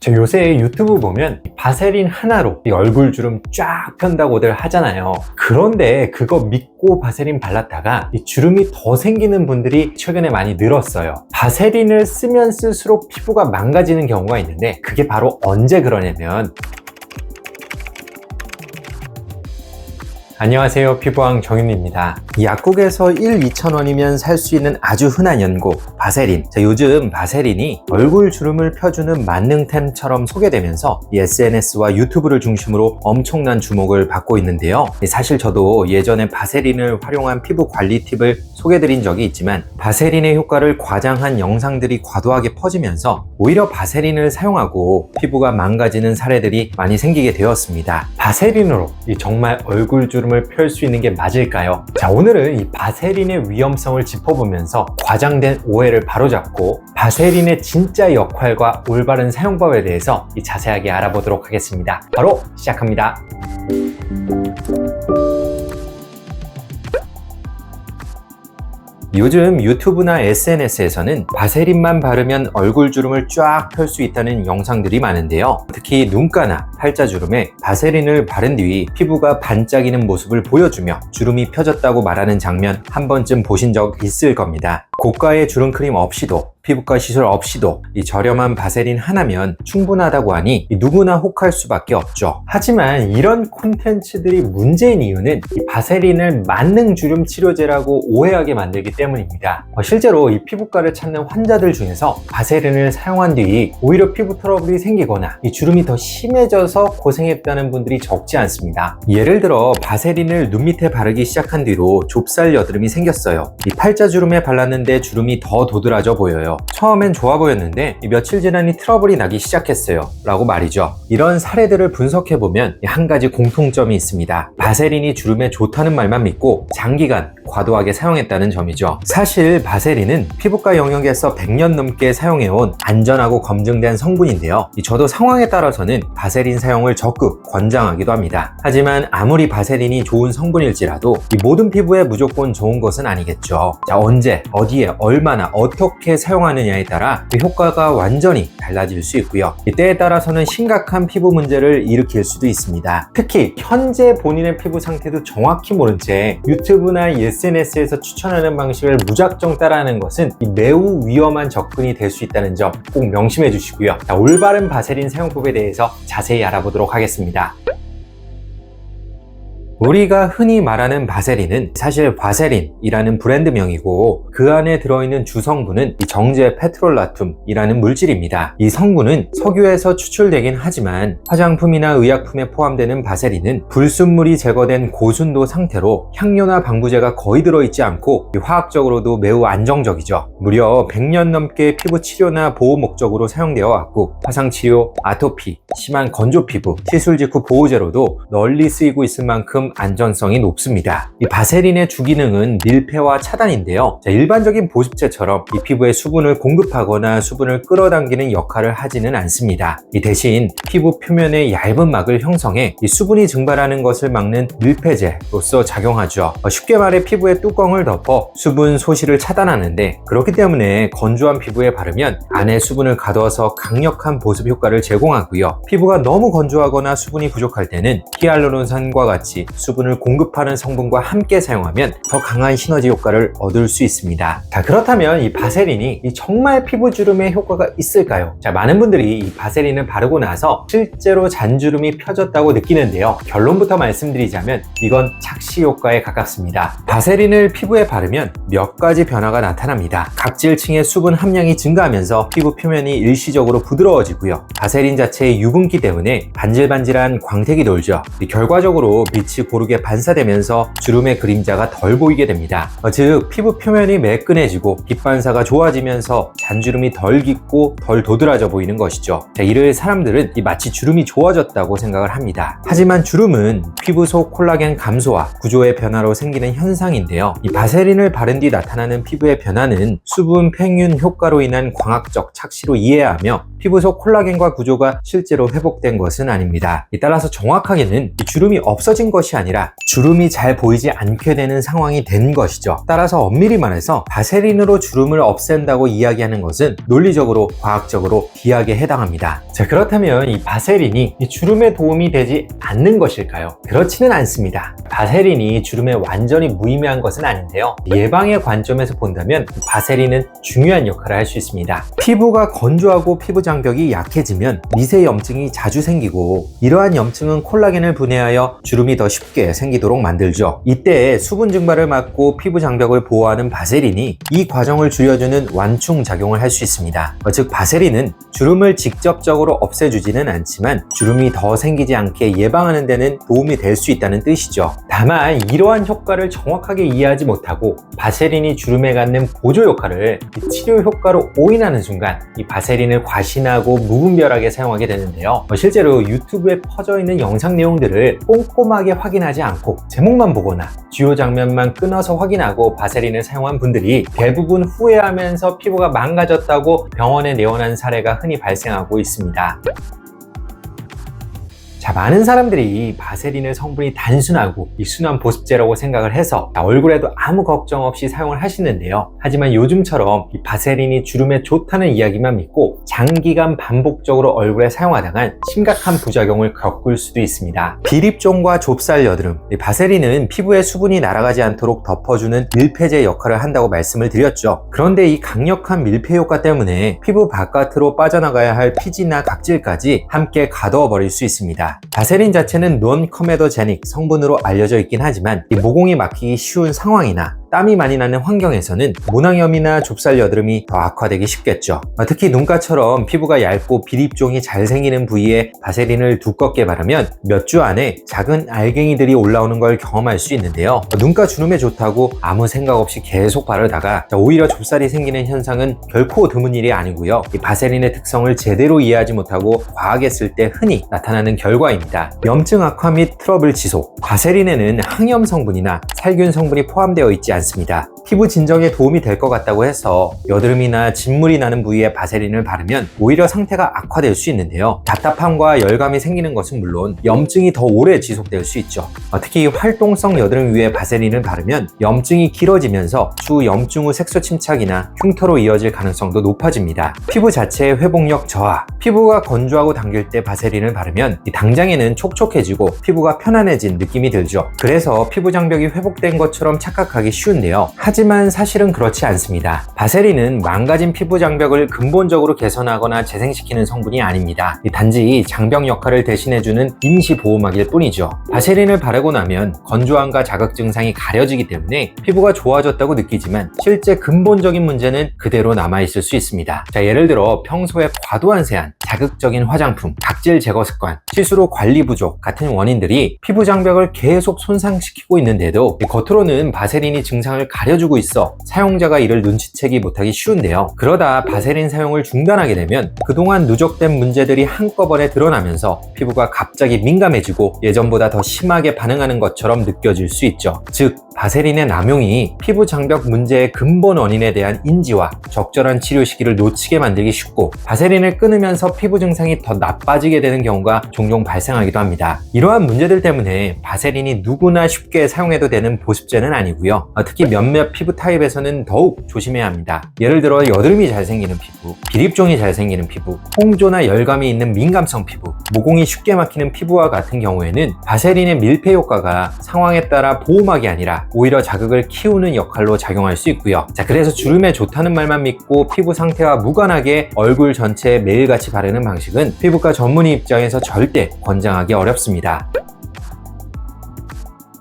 저 요새 유튜브 보면 바세린 하나로 이 얼굴 주름 쫙 편다고들 하잖아요. 그런데 그거 믿고 바세린 발랐다가 이 주름이 더 생기는 분들이 최근에 많이 늘었어요. 바세린을 쓰면 쓸수록 피부가 망가지는 경우가 있는데 그게 바로 언제 그러냐면, 안녕하세요, 피부왕 정윤입니다. 약국에서 1-2,000원이면 살 수 있는 아주 흔한 연고 바세린. 요즘 바세린이 얼굴 주름을 펴주는 만능템처럼 소개되면서 SNS와 유튜브를 중심으로 엄청난 주목을 받고 있는데요. 사실 저도 예전에 바세린을 활용한 피부 관리 팁을 소개드린 적이 있지만 바세린의 효과를 과장한 영상들이 과도하게 퍼지면서 오히려 바세린을 사용하고 피부가 망가지는 사례들이 많이 생기게 되었습니다. 바세린으로 정말 얼굴 주름을 펼 수 있는 게 맞을까요? 자, 오늘은 이 바세린의 위험성을 짚어보면서 과장된 오해를 바로잡고 바세린의 진짜 역할과 올바른 사용법에 대해서 자세하게 알아보도록 하겠습니다. 바로 시작합니다. 요즘 유튜브나 SNS에서는 바세린만 바르면 얼굴 주름을 쫙 펼 수 있다는 영상들이 많은데요. 특히 눈가나 팔자주름에 바세린을 바른 뒤 피부가 반짝이는 모습을 보여주며 주름이 펴졌다고 말하는 장면 한 번쯤 보신 적 있을 겁니다. 고가의 주름 크림 없이도 피부과 시술 없이도 이 저렴한 바세린 하나면 충분하다고 하니 누구나 혹할 수밖에 없죠. 하지만 이런 콘텐츠들이 문제인 이유는 이 바세린을 만능 주름 치료제라고 오해하게 만들기 때문입니다. 실제로 이 피부과를 찾는 환자들 중에서 바세린을 사용한 뒤 오히려 피부 트러블이 생기거나 이 주름이 더 심해져서 고생했다는 분들이 적지 않습니다. 예를 들어 바세린을 눈 밑에 바르기 시작한 뒤로 좁쌀 여드름이 생겼어요. 이 팔자주름에 발랐는데 주름이 더 도드라져 보여요. 처음엔 좋아 보였는데 며칠 지나니 트러블이 나기 시작했어요 라고 말이죠. 이런 사례들을 분석해보면 한 가지 공통점이 있습니다. 바세린이 주름에 좋다는 말만 믿고 장기간 과도하게 사용했다는 점이죠. 사실 바세린은 피부과 영역에서 100년 넘게 사용해온 안전하고 검증된 성분인데요. 저도 상황에 따라서는 바세린 사용을 적극 권장하기도 합니다. 하지만 아무리 바세린이 좋은 성분일지라도 이 모든 피부에 무조건 좋은 것은 아니겠죠. 자, 언제, 어디에, 얼마나, 어떻게 사용하느냐에 따라 그 효과가 완전히 달라질 수 있고요. 때에 따라서는 심각한 피부 문제를 일으킬 수도 있습니다. 특히 현재 본인의 피부 상태도 정확히 모른 채 유튜브나 SNS에서 추천하는 방식을 무작정 따라하는 것은 매우 위험한 접근이 될 수 있다는 점 꼭 명심해 주시고요. 자, 올바른 바세린 사용법에 대해서 자세히 알아보도록 하겠습니다. 우리가 흔히 말하는 바세린은 사실 바세린이라는 브랜드명이고 그 안에 들어있는 주성분은 정제 페트롤라툼이라는 물질입니다. 이 성분은 석유에서 추출되긴 하지만 화장품이나 의약품에 포함되는 바세린은 불순물이 제거된 고순도 상태로 향료나 방부제가 거의 들어있지 않고 화학적으로도 매우 안정적이죠. 무려 100년 넘게 피부 치료나 보호 목적으로 사용되어 왔고 화상치료, 아토피, 심한 건조 피부, 시술 직후 보호제로도 널리 쓰이고 있을 만큼 안전성이 높습니다. 이 바세린의 주기능은 밀폐와 차단인데요. 일반적인 보습제처럼 이 피부에 수분을 공급하거나 수분을 끌어당기는 역할을 하지는 않습니다. 대신 피부 표면에 얇은 막을 형성해 이 수분이 증발하는 것을 막는 밀폐제로서 작용하죠. 쉽게 말해 피부에 뚜껑을 덮어 수분 소실을 차단하는데, 그렇기 때문에 건조한 피부에 바르면 안에 수분을 가둬서 강력한 보습 효과를 제공하고요. 피부가 너무 건조하거나 수분이 부족할 때는 히알루론산과 같이 수분을 공급하는 성분과 함께 사용하면 더 강한 시너지 효과를 얻을 수 있습니다. 자, 그렇다면 이 바세린이 정말 피부 주름에 효과가 있을까요? 자, 많은 분들이 이 바세린을 바르고 나서 실제로 잔주름이 펴졌다고 느끼는데요. 결론부터 말씀드리자면 이건 착시 효과에 가깝습니다. 바세린을 피부에 바르면 몇 가지 변화가 나타납니다. 각질층의 수분 함량이 증가하면서 피부 표면이 일시적으로 부드러워지고요. 바세린 자체의 유분기 때문에 반질반질한 광택이 돌죠. 결과적으로 빛이 고르게 반사되면서 주름의 그림자가 덜 보이게 됩니다. 즉 피부 표면이 매끈해지고 빛 반사가 좋아지면서 잔주름이 덜 깊고 덜 도드라져 보이는 것이죠. 이를 사람들은 마치 주름이 좋아졌다고 생각을 합니다. 하지만 주름은 피부 속 콜라겐 감소와 구조의 변화로 생기는 현상인데요. 이 바세린을 바른 뒤 나타나는 피부의 변화는 수분 팽윤 효과로 인한 광학적 착시로 이해하며 피부 속 콜라겐과 구조가 실제로 회복된 것은 아닙니다. 따라서 정확하게는 주름이 없어진 것이 것이 아니라 주름이 잘 보이지 않게 되는 상황이 된 것이죠. 따라서 엄밀히 말해서 바세린으로 주름을 없앤다고 이야기하는 것은 논리적으로 과학적으로 비약에 해당합니다. 자, 그렇다면 이 바세린이 이 주름에 도움이 되지 않는 것일까요? 그렇지는 않습니다. 바세린이 주름에 완전히 무의미한 것은 아닌데요. 예방의 관점에서 본다면 바세린은 중요한 역할을 할 수 있습니다. 피부가 건조하고 피부 장벽이 약해지면 미세 염증이 자주 생기고 이러한 염증은 콜라겐을 분해하여 주름이 더 쉽게 생기도록 만들죠. 이때 수분 증발을 막고 피부 장벽을 보호하는 바세린이 이 과정을 줄여주는 완충 작용을 할 수 있습니다. 즉 바세린은 주름을 직접적으로 없애주지는 않지만 주름이 더 생기지 않게 예방하는 데는 도움이 될 수 있다는 뜻이죠. 다만 이러한 효과를 정확하게 이해하지 못하고 바세린이 주름에 갖는 보조 역할을 치료 효과로 오인하는 순간 이 바세린을 과신하고 무분별하게 사용하게 되는데요. 실제로 유튜브에 퍼져 있는 영상 내용들을 꼼꼼하게 확인하지 않고 제목만 보거나 주요 장면만 끊어서 확인하고 바세린을 사용한 분들이 대부분 후회하면서 피부가 망가졌다고 병원에 내원한 사례가 흔히 발생하고 있습니다. 자, 많은 사람들이 바세린의 성분이 단순하고 순한 보습제라고 생각을 해서 얼굴에도 아무 걱정 없이 사용을 하시는데요. 하지만 요즘처럼 이 바세린이 주름에 좋다는 이야기만 믿고 장기간 반복적으로 얼굴에 사용하다간 심각한 부작용을 겪을 수도 있습니다. 비립종과 좁쌀 여드름, 바세린은 피부에 수분이 날아가지 않도록 덮어주는 밀폐제 역할을 한다고 말씀을 드렸죠. 그런데 이 강력한 밀폐 효과 때문에 피부 바깥으로 빠져나가야 할 피지나 각질까지 함께 가둬 버릴 수 있습니다. 바세린 자체는 논-커메도제닉 성분으로 알려져 있긴 하지만 이 모공이 막히기 쉬운 상황이나 땀이 많이 나는 환경에서는 모낭염이나 좁쌀 여드름이 더 악화되기 쉽겠죠. 특히 눈가처럼 피부가 얇고 비립종이 잘 생기는 부위에 바세린을 두껍게 바르면 몇 주 안에 작은 알갱이들이 올라오는 걸 경험할 수 있는데요. 눈가 주름에 좋다고 아무 생각 없이 계속 바르다가 오히려 좁쌀이 생기는 현상은 결코 드문 일이 아니고요. 이 바세린의 특성을 제대로 이해하지 못하고 과하게 쓸 때 흔히 나타나는 결과입니다. 염증 악화 및 트러블 지속. 바세린에는 항염 성분이나 살균 성분이 포함되어 있지 않습니다. 피부 진정에 도움이 될 것 같다고 해서 여드름이나 진물이 나는 부위에 바세린을 바르면 오히려 상태가 악화될 수 있는데요. 답답함과 열감이 생기는 것은 물론 염증이 더 오래 지속될 수 있죠. 특히 활동성 여드름 위에 바세린을 바르면 염증이 길어지면서 추후 염증 후 색소 침착이나 흉터로 이어질 가능성도 높아집니다. 피부 자체의 회복력 저하. 피부가 건조하고 당길 때 바세린을 바르면 당장에는 촉촉해지고 피부가 편안해진 느낌이 들죠. 그래서 피부 장벽이 회복된 것처럼 착각하기 쉬운데요. 하지만 사실은 그렇지 않습니다. 바세린은 망가진 피부 장벽을 근본적으로 개선하거나 재생시키는 성분이 아닙니다. 단지 장벽 역할을 대신해주는 임시 보호막일 뿐이죠. 바세린을 바르고 나면 건조함과 자극 증상이 가려지기 때문에 피부가 좋아졌다고 느끼지만 실제 근본적인 문제는 그대로 남아있을 수 있습니다. 자, 예를 들어 평소에 과도한 세안, 자극적인 화장품, 각질 제거 습관, 실수로 관리 부족 같은 원인들이 피부 장벽을 계속 손상시키고 있는데도 겉으로는 바세린이 증상을 가려주고 있어 사용자가 이를 눈치채기 못하기 쉬운데요. 그러다 바세린 사용을 중단하게 되면 그동안 누적된 문제들이 한꺼번에 드러나면서 피부가 갑자기 민감해지고 예전보다 더 심하게 반응하는 것처럼 느껴질 수 있죠. 즉, 바세린의 남용이 피부 장벽 문제의 근본 원인에 대한 인지와 적절한 치료 시기를 놓치게 만들기 쉽고 바세린을 끊으면서 피부 증상이 더 나빠지게 되는 경우가 종종 발생하기도 합니다. 이러한 문제들 때문에 바세린이 누구나 쉽게 사용해도 되는 보습제는 아니고요. 특히 몇몇 피부 타입에서는 더욱 조심해야 합니다. 예를 들어 여드름이 잘 생기는 피부, 비립종이 잘 생기는 피부, 홍조나 열감이 있는 민감성 피부, 모공이 쉽게 막히는 피부와 같은 경우에는 바세린의 밀폐 효과가 상황에 따라 보호막이 아니라 오히려 자극을 키우는 역할로 작용할 수 있고요. 자, 그래서 주름에 좋다는 말만 믿고 피부 상태와 무관하게 얼굴 전체에 매일같이 바르는 방식은 피부과 전문의 입장에서 절대 권장하기 어렵습니다.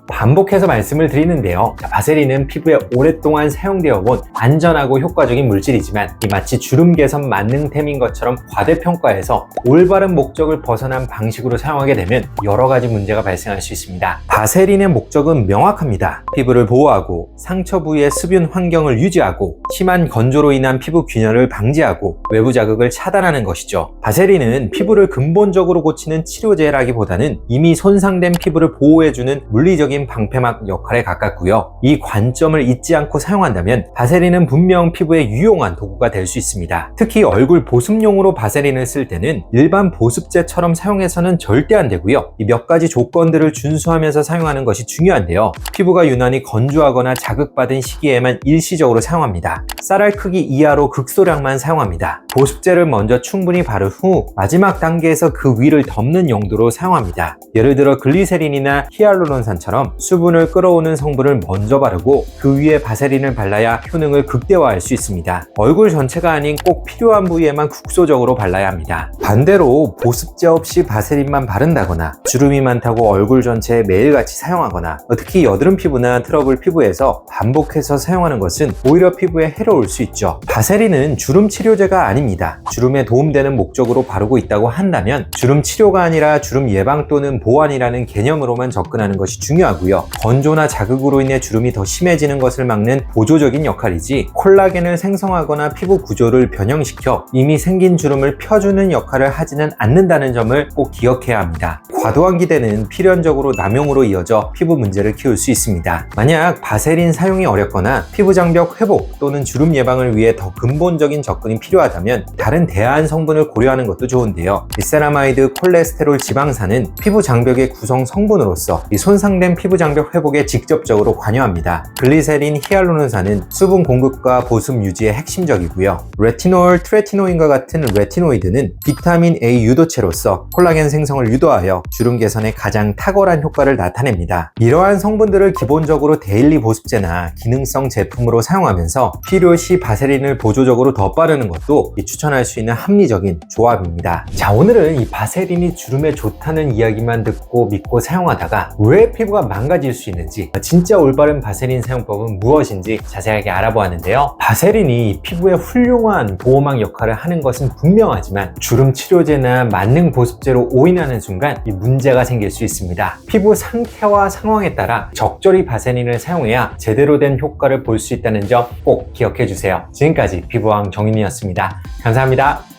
반복해서 말씀을 드리는데요. 바세린은 피부에 오랫동안 사용되어 본 안전하고 효과적인 물질이지만 마치 주름 개선 만능템인 것처럼 과대평가해서 올바른 목적을 벗어난 방식으로 사용하게 되면 여러 가지 문제가 발생할 수 있습니다. 바세린의 목적은 명확합니다. 피부를 보호하고 상처 부위의 습윤 환경을 유지하고 심한 건조로 인한 피부 균열을 방지하고 외부 자극을 차단하는 것이죠. 바세린은 피부를 근본적으로 고치는 치료제라기보다는 이미 손상된 피부를 보호해주는 물리적인 효과적인 방패막 역할에 가깝고요. 이 관점을 잊지 않고 사용한다면 바세린은 분명 피부에 유용한 도구가 될 수 있습니다. 특히 얼굴 보습용으로 바세린을 쓸 때는 일반 보습제처럼 사용해서는 절대 안 되고요. 이 몇 가지 조건들을 준수하면서 사용하는 것이 중요한데요. 피부가 유난히 건조하거나 자극받은 시기에만 일시적으로 사용합니다. 쌀알 크기 이하로 극소량만 사용합니다. 보습제를 먼저 충분히 바른 후 마지막 단계에서 그 위를 덮는 용도로 사용합니다. 예를 들어 글리세린이나 히알루론산처럼 수분을 끌어오는 성분을 먼저 바르고 그 위에 바세린을 발라야 효능을 극대화할 수 있습니다. 얼굴 전체가 아닌 꼭 필요한 부위에만 국소적으로 발라야 합니다. 반대로 보습제 없이 바세린만 바른다거나 주름이 많다고 얼굴 전체에 매일같이 사용하거나 특히 여드름 피부나 트러블 피부에서 반복해서 사용하는 것은 오히려 피부에 해로울 수 있죠. 바세린은 주름 치료제가 아닙니다. 주름에 도움되는 목적으로 바르고 있다고 한다면 주름 치료가 아니라 주름 예방 또는 보완이라는 개념으로만 접근하는 것이 중요하고요. 건조나 자극으로 인해 주름이 더 심해지는 것을 막는 보조적인 역할이지 콜라겐을 생성하거나 피부 구조를 변형시켜 이미 생긴 주름을 펴주는 역할을 하지는 않는다는 점을 꼭 기억해야 합니다. 과도한 기대는 필연적으로 남용으로 이어져 피부 문제를 키울 수 있습니다. 만약 바세린 사용이 어렵거나 피부 장벽 회복 또는 주름 예방을 위해 더 근본적인 접근이 필요하다면 다른 대안 성분을 고려하는 것도 좋은데요. 세라마이드 콜레스테롤 지방산은 피부 장벽의 구성 성분으로서 이 손상된 피부 장벽 회복에 직접적으로 관여합니다. 글리세린, 히알루론산은 수분 공급과 보습 유지에 핵심적이고요. 레티놀, 트레티노인과 같은 레티노이드는 비타민 A 유도체로서 콜라겐 생성을 유도하여 주름 개선에 가장 탁월한 효과를 나타냅니다. 이러한 성분들을 기본적으로 데일리 보습제나 기능성 제품으로 사용하면서 필요시 바세린을 보조적으로 더 바르는 것도 추천할 수 있는 합리적인 조합입니다. 자, 오늘은 이 바세린이 주름에 좋다는 이야기만 듣고 믿고 사용하다가 왜 피부가 망가질 수 있는지, 진짜 올바른 바세린 사용법은 무엇인지 자세하게 알아보았는데요. 바세린이 피부에 훌륭한 보호막 역할을 하는 것은 분명하지만 주름 치료제나 만능 보습제로 오인하는 순간 이 문제가 생길 수 있습니다. 피부 상태와 상황에 따라 적절히 바세린을 사용해야 제대로 된 효과를 볼 수 있다는 점 꼭 기억해 주세요. 지금까지 피부왕 정인이었습니다. 감사합니다.